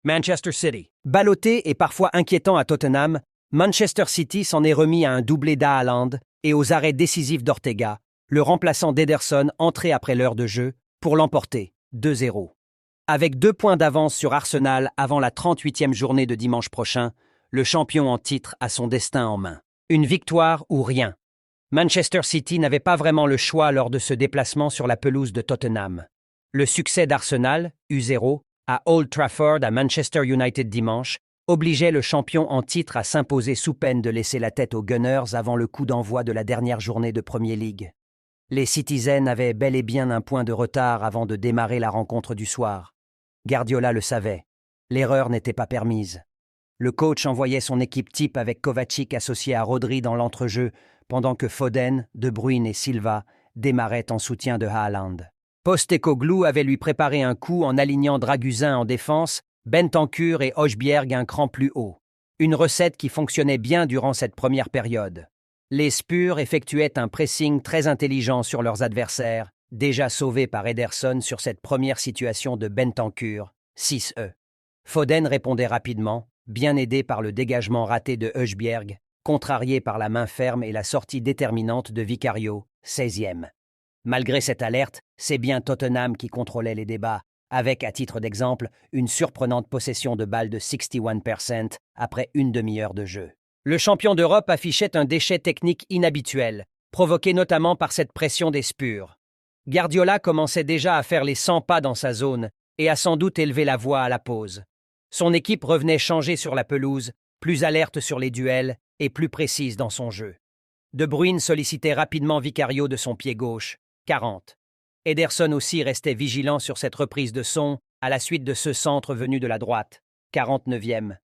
Manchester City. Ballotté et parfois inquiétant à Tottenham, Manchester City s'en est remis à un doublé d'Haaland et aux arrêts décisifs d'Ortega, le remplaçant d'Ederson entré après l'heure de jeu, pour l'emporter 2-0. Avec 2 points d'avance sur Arsenal avant la 38e journée de dimanche prochain, le champion en titre a son destin en main. Une victoire ou rien. Manchester City n'avait pas vraiment le choix lors de ce déplacement sur la pelouse de Tottenham. Le succès d'Arsenal, U0, à Old Trafford à Manchester United dimanche, obligeait le champion en titre à s'imposer sous peine de laisser la tête aux Gunners avant le coup d'envoi de la dernière journée de Premier League. Les Citizens avaient bel et bien un point de retard avant de démarrer la rencontre du soir. Guardiola le savait. L'erreur n'était pas permise. Le coach envoyait son équipe type avec Kovacic associé à Rodri dans l'entrejeu, pendant que Foden, De Bruyne et Silva démarraient en soutien de Haaland. Postecoglou avait lui préparé un coup en alignant Draguzin en défense, Bentancur et Højbjerg un cran plus haut. Une recette qui fonctionnait bien durant cette première période. Les Spurs effectuaient un pressing très intelligent sur leurs adversaires, déjà sauvés par Ederson sur cette première situation de Bentancur, 6-E. Foden répondait rapidement, bien aidé par le dégagement raté de Højbjerg, contrarié par la main ferme et la sortie déterminante de Vicario, 16e. Malgré cette alerte, c'est bien Tottenham qui contrôlait les débats, avec, à titre d'exemple, une surprenante possession de balle de 61% après une demi-heure de jeu. Le champion d'Europe affichait un déchet technique inhabituel, provoqué notamment par cette pression des Spurs. Guardiola commençait déjà à faire les 100 pas dans sa zone et a sans doute élevé la voix à la pause. Son équipe revenait changer sur la pelouse, plus alerte sur les duels et plus précise dans son jeu. De Bruyne sollicitait rapidement Vicario de son pied gauche, 40. Ederson aussi restait vigilant sur cette reprise de son à la suite de ce centre venu de la droite, 49e.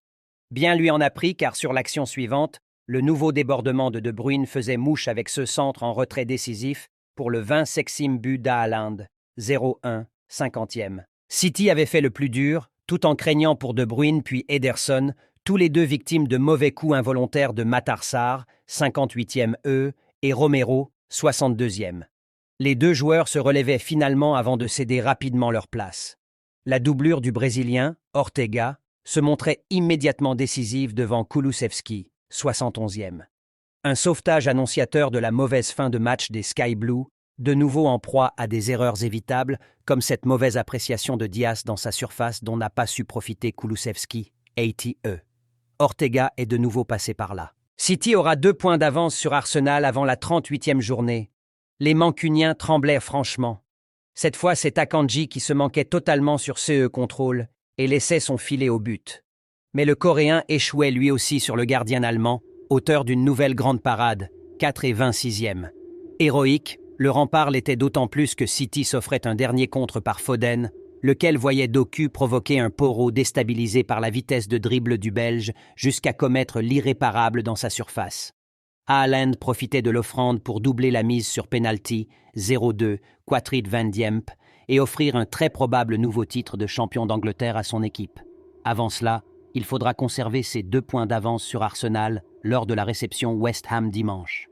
Bien lui en a pris car sur l'action suivante, le nouveau débordement de Bruyne faisait mouche avec ce centre en retrait décisif pour le 26e but d'Haaland, 0-1, 50e. City avait fait le plus dur, tout en craignant pour De Bruyne puis Ederson, tous les deux victimes de mauvais coups involontaires de Matar Sarr, 58e et Romero, 62e. Les deux joueurs se relevaient finalement avant de céder rapidement leur place. La doublure du Brésilien, Ortega, se montrait immédiatement décisive devant Kulusevski, 71e. Un sauvetage annonciateur de la mauvaise fin de match des Sky Blues, de nouveau en proie à des erreurs évitables, comme cette mauvaise appréciation de Diaz dans sa surface dont n'a pas su profiter Kulusevski, 80E. Ortega est de nouveau passé par là. City aura 2 points d'avance sur Arsenal avant la 38e journée. Les Mancuniens tremblaient franchement. Cette fois, c'est Akanji qui se manquait totalement sur CE contrôle et laissait son filet au but. Mais le Coréen échouait lui aussi sur le gardien allemand, auteur d'une nouvelle grande parade, 4 et 26e. Héroïque, le rempart l'était d'autant plus que City s'offrait un dernier contre par Foden, lequel voyait Doku provoquer un Porro déstabilisé par la vitesse de dribble du Belge jusqu'à commettre l'irréparable dans sa surface. Haaland profitait de l'offrande pour doubler la mise sur penalty, 0-2, Quatrid Van Diemp, et offrir un très probable nouveau titre de champion d'Angleterre à son équipe. Avant cela, il faudra conserver ses 2 points d'avance sur Arsenal lors de la réception West Ham dimanche.